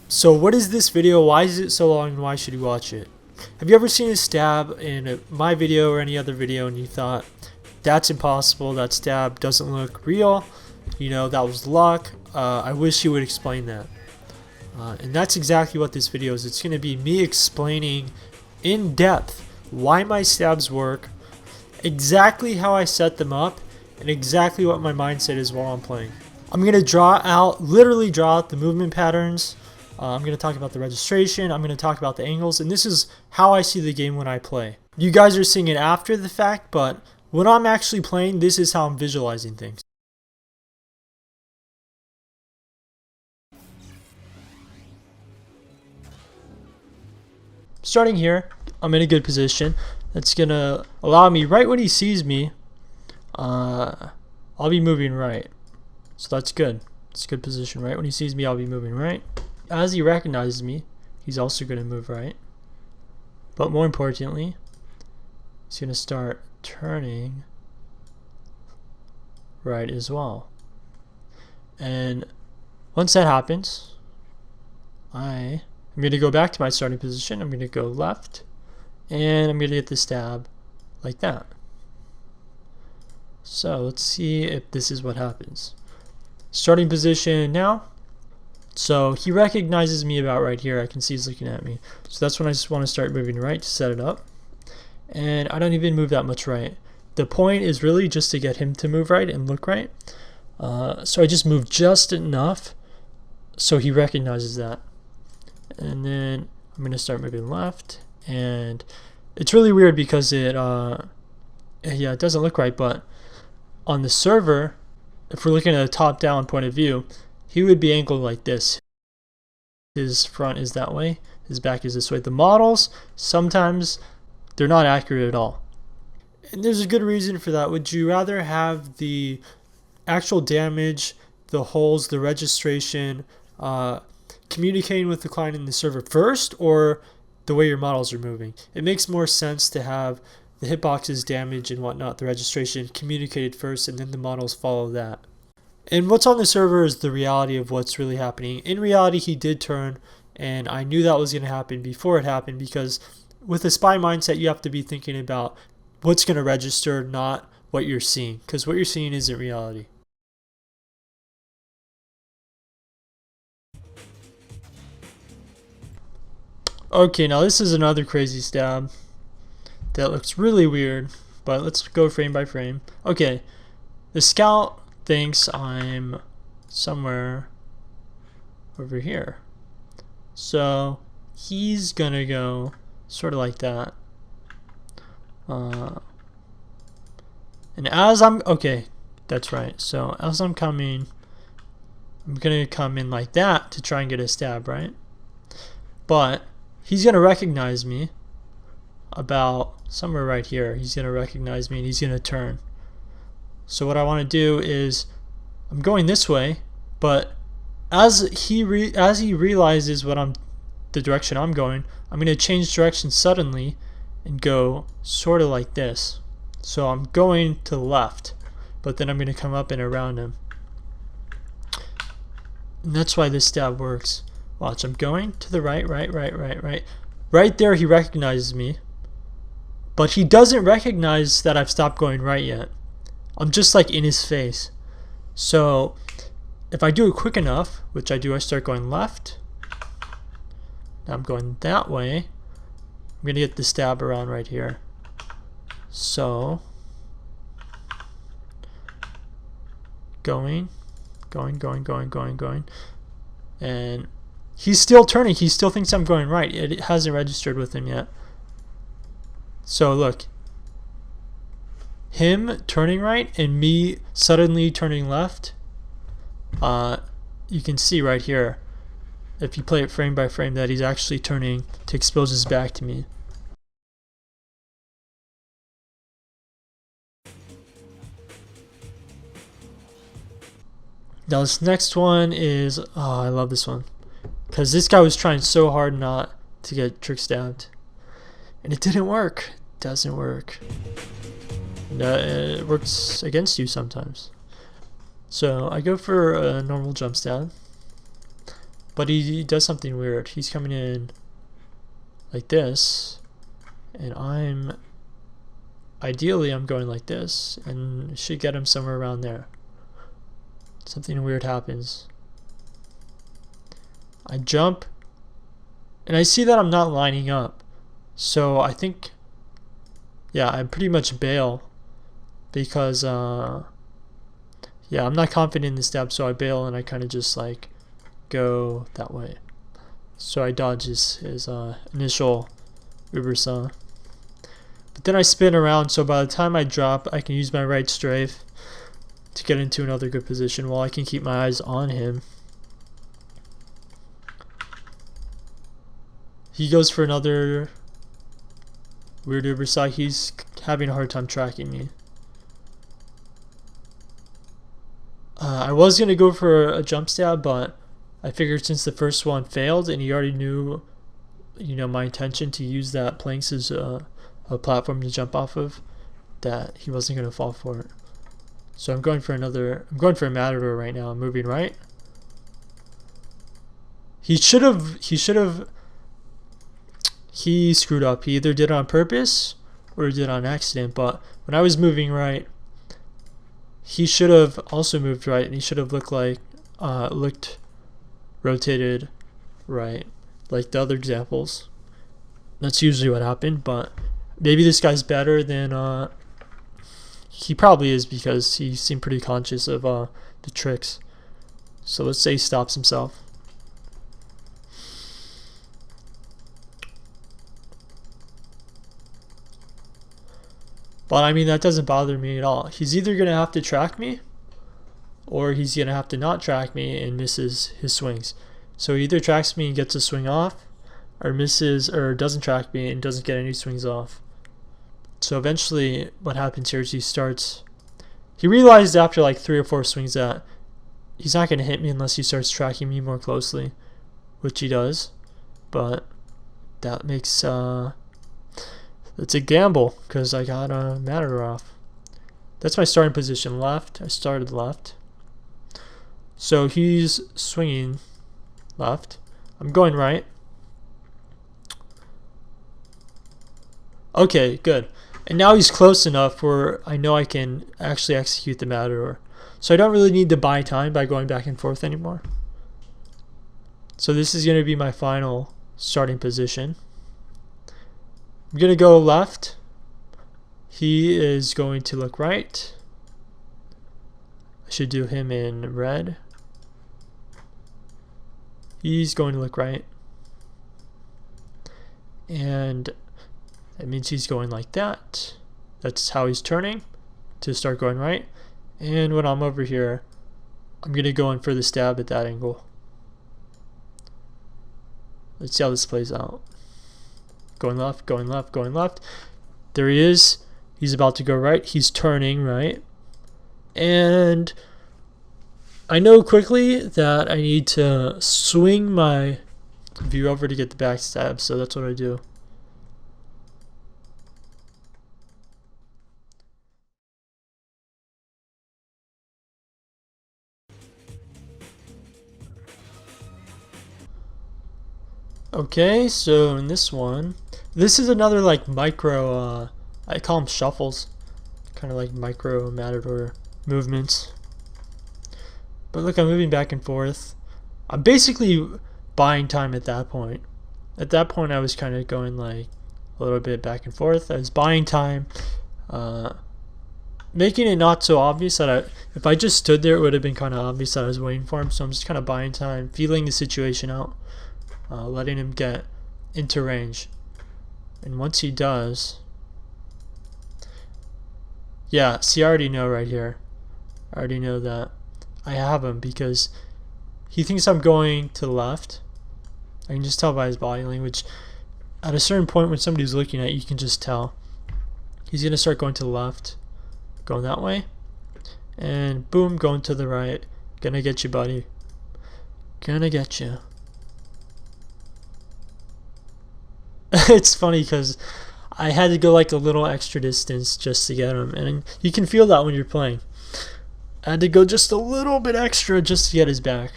So what is this video? Why is it so long and why should you watch it? Have you ever seen a stab in my video or any other video and you thought, that's impossible, that stab doesn't look real, you know, that was luck, I wish you would explain that. And that's exactly what this video is. It's going to be me explaining in depth why my stabs work, exactly how I set them up, and exactly what my mindset is while I'm playing. I'm going to literally draw out the movement patterns. I'm going to talk about the registration, I'm going to talk about the angles, and this is how I see the game when I play. You guys are seeing it after the fact, but when I'm actually playing, this is how I'm visualizing things. Starting here, I'm in a good position. That's going to allow me, right when he sees me, I'll be moving right. So that's good. It's a good position, right? When he sees me, I'll be moving right. As he recognizes me, he's also going to move right. But more importantly, he's going to start turning right as well. And once that happens, I'm going to go back to my starting position. I'm going to go left, and I'm going to get the stab like that. So let's see if this is what happens. Starting position now. So he recognizes me about right here. I can see he's looking at me. So that's when I just want to start moving right to set it up. And I don't even move that much right. The point is really just to get him to move right and look right. So I just move just enough so he recognizes that. And then I'm going to start moving left. And it's really weird because it doesn't look right. But on the server, if we're looking at a top-down point of view, he would be angled like this. His front is that way, his back is this way. The models, sometimes they're not accurate at all. And there's a good reason for that. Would you rather have the actual damage, the holes, the registration, communicating with the client in the server first, or the way your models are moving? It makes more sense to have the hitboxes, damage, and whatnot, the registration communicated first, and then the models follow that. And what's on the server is the reality of what's really happening. In reality, he did turn, and I knew that was going to happen before it happened, because with a spy mindset, you have to be thinking about what's going to register, not what you're seeing, because what you're seeing isn't reality. Okay, now this is another crazy stab that looks really weird, but let's go frame by frame. Okay, the scout thinks I'm somewhere over here. So he's gonna go sort of like that. And as I'm, okay, that's right. So as I'm coming, I'm gonna come in like that to try and get a stab, right? But he's gonna recognize me about somewhere right here. He's gonna recognize me and he's gonna turn. So what I want to do is, I'm going this way, but as he realizes the direction I'm going, I'm going to change direction suddenly and go sort of like this. So I'm going to the left, but then I'm going to come up and around him. And that's why this stab works. Watch, I'm going to the right. Right there he recognizes me, but he doesn't recognize that I've stopped going right yet. I'm just like in his face. So if I do it quick enough, which I do, I start going left. Now I'm going that way. I'm going to get the stab around right here. So going. And he's still turning. He still thinks I'm going right. It hasn't registered with him yet. So look. Him turning right and me suddenly turning left, you can see right here, if you play it frame by frame, that he's actually turning to expose his back to me. Now this next one is, oh, I love this one, because this guy was trying so hard not to get trick stabbed, and it didn't work. It doesn't work. It works against you sometimes. So I go for a normal jump stab, But he does something weird. He's coming in like this, and ideally I'm going like this, and should get him somewhere around there. Something weird happens. I jump, and I see that I'm not lining up. So I think, yeah, I pretty much bail because, yeah, I'm not confident in the stab, so I bail and I kind of just like go that way. So I dodge his initial Ubersaw. But then I spin around, so by the time I drop, I can use my right strafe to get into another good position while I can keep my eyes on him. He goes for another weird Ubersaw. He's having a hard time tracking me. I was going to go for a jump stab, but I figured since the first one failed and he already knew, my intention to use that planks as a platform to jump off of, that he wasn't going to fall for it. So I'm going for a matador right now. I'm moving right. He screwed up. He either did it on purpose or did it on accident, but when I was moving right, he should have also moved right, and he should have looked rotated right, like the other examples. That's usually what happened, but maybe this guy's better than he probably is, because he seemed pretty conscious of the tricks. So let's say he stops himself. But I mean, that doesn't bother me at all. He's either going to have to track me, or he's going to have to not track me and misses his swings. So he either tracks me and gets a swing off, or misses or doesn't track me and doesn't get any swings off. So eventually what happens here is he realized after like 3 or 4 swings that he's not going to hit me unless he starts tracking me more closely, which he does. But that makes it's a gamble, because I got a matador off. That's my starting position, left. I started left. So he's swinging left. I'm going right. Okay, good. And now he's close enough where I know I can actually execute the matador. So I don't really need to buy time by going back and forth anymore. So this is going to be my final starting position. I'm going to go left. He is going to look right. I should do him in red. He's going to look right. And that means he's going like that. That's how he's turning to start going right. And when I'm over here, I'm going to go in for the stab at that angle. Let's see how this plays out. Going left, going left, going left. There he is. He's about to go right. He's turning right. And I know quickly that I need to swing my view over to get the backstab, so that's what I do. Okay, so in this one, this is another like micro, I call them shuffles, kind of like micro matador movements. But look, I'm moving back and forth. I'm basically buying time at that point. At that point, I was kind of going like a little bit back and forth. I was buying time, making it not so obvious that if I just stood there, it would have been kind of obvious that I was waiting for him. So I'm just kind of buying time, feeling the situation out. Letting him get into range, and once he does, yeah, see, I already know right here. I already know that I have him because he thinks I'm going to the left. I can just tell by his body language. At a certain point when somebody's looking at you, you can just tell. He's going to start going to the left, going that way, and boom, going to the right. Gonna get you, buddy. Gonna get you. It's funny because I had to go like a little extra distance just to get him, and you can feel that when you're playing. I had to go just a little bit extra just to get his back.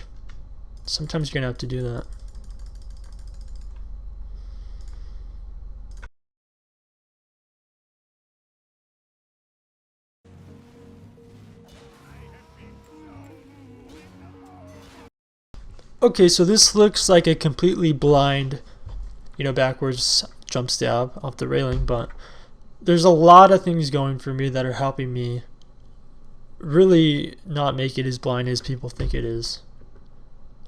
Sometimes you're gonna have to do that. Okay, so this looks like a completely blind, backwards jump stab off the railing, but there's a lot of things going for me that are helping me really not make it as blind as people think it is.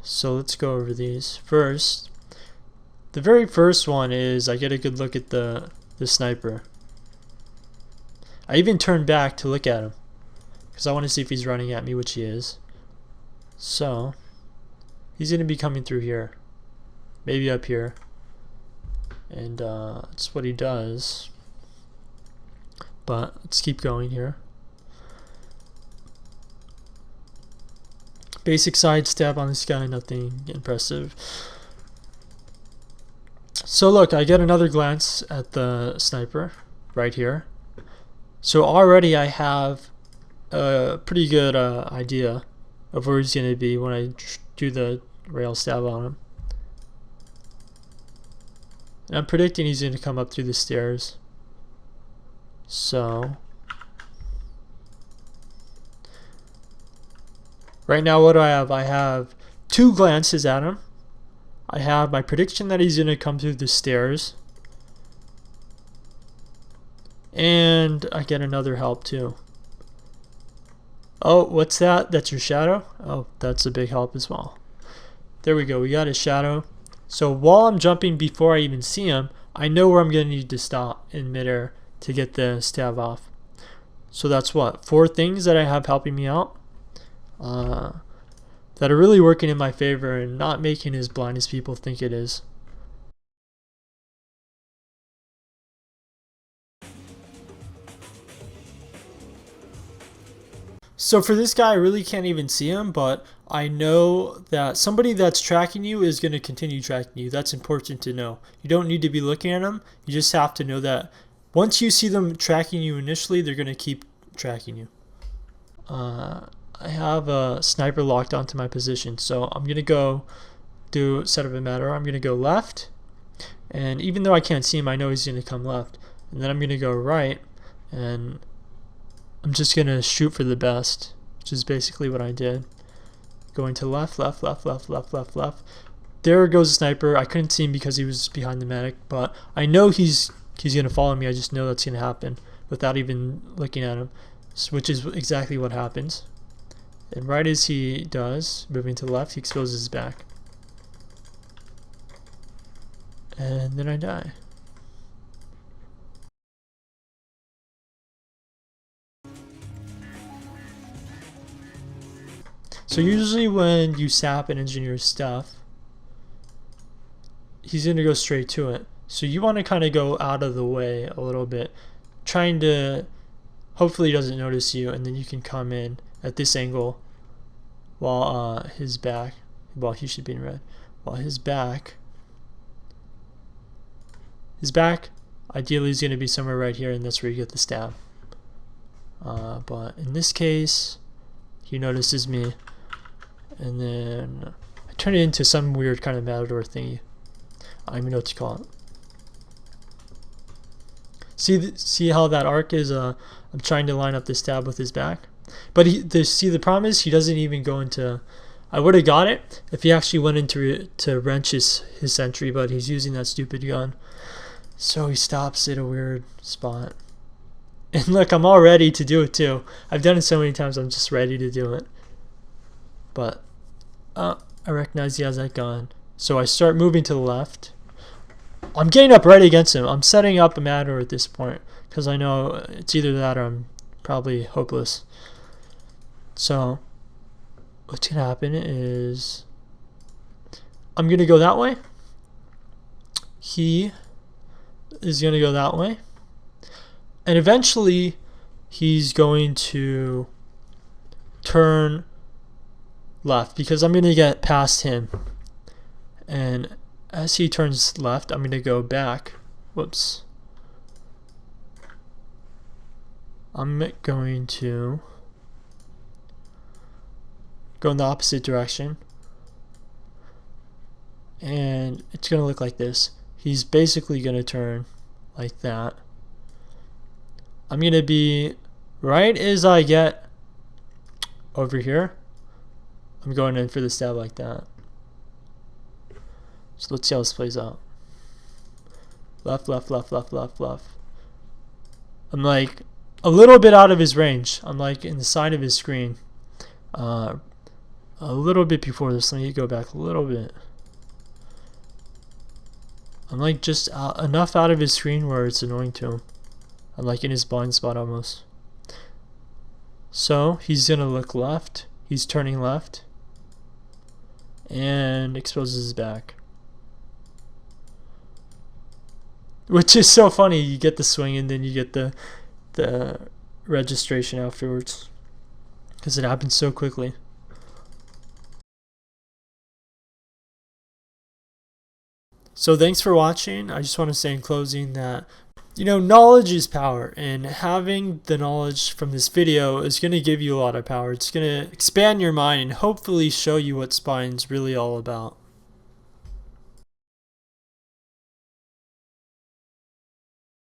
So let's go over these. First, the very first one is I get a good look at the sniper. I even turn back to look at him because I want to see if he's running at me, which he is. So he's going to be coming through here, maybe up here, and that's what he does. But let's keep going here. Basic side stab on this guy, nothing impressive. So look, I get another glance at the sniper right here. So already I have a pretty good idea of where he's going to be when I do the rail stab on him. And I'm predicting he's going to come up through the stairs. So right now what do I have? I have 2 glances at him. I have my prediction that he's going to come through the stairs. And I get another help too. Oh, what's that? That's your shadow? Oh, that's a big help as well. There we go. We got his shadow. So while I'm jumping before I even see him, I know where I'm going to need to stop in midair to get the stab off. So that's what? 4 things that I have helping me out. That are really working in my favor and not making it as blind as people think it is. So for this guy, I really can't even see him, but I know that somebody that's tracking you is going to continue tracking you. That's important to know. You don't need to be looking at them. You just have to know that once you see them tracking you initially, they're going to keep tracking you. I have a sniper locked onto my position, so I'm going to go do set up a matador. I'm going to go left, and even though I can't see him, I know he's going to come left. And then I'm going to go right, and I'm just going to shoot for the best, which is basically what I did. Going to left, left, left, left, left, left, left. There goes the sniper. I couldn't see him because he was behind the medic, but I know he's going to follow me. I just know that's going to happen without even looking at him, which is exactly what happens. And right as he does, moving to the left, he exposes his back. And then I die. So usually when you sap an engineer's stuff, he's going to go straight to it. So you want to kind of go out of the way a little bit, trying to, hopefully he doesn't notice you, and then you can come in at this angle while his back, well, he should be in red, while his back ideally is going to be somewhere right here, and that's where you get the stab. But in this case, he notices me, and then I turn it into some weird kind of matador thingy. I don't even know what to call it. See how that arc is? I'm trying to line up the stab with his back, but the problem is he doesn't even go into. I would have got it if he actually went into to wrench his sentry, but he's using that stupid gun, so he stops at a weird spot. And look, I'm all ready to do it too. I've done it so many times. I'm just ready to do it. But I recognize he has that gun, so I start moving to the left. I'm getting up right against him. I'm setting up a matador at this point because I know it's either that or I'm probably hopeless. So what's gonna happen is I'm gonna go that way. He is gonna go that way, and eventually he's going to turn left because I'm gonna get past him, and as he turns left, I'm going to go back. Whoops. I'm going to go in the opposite direction. and it's going to look like this. He's basically going to turn like that. I'm going to be right as I get over here, I'm going in for the stab like that. So let's see how this plays out. Left, left, left, left, left, left. I'm like a little bit out of his range. I'm like in the side of his screen. A little bit before this. Let me go back a little bit. I'm like just enough out of his screen where it's annoying to him. I'm like in his blind spot almost. So he's gonna look left. He's turning left and exposes his back, which is so funny. You get the swing and then you get the registration afterwards because it happens so quickly. So thanks for watching. I just want to say in closing that, you know, knowledge is power, and having the knowledge from this video is going to give you a lot of power. It's going to expand your mind and hopefully show you what spine's really all about.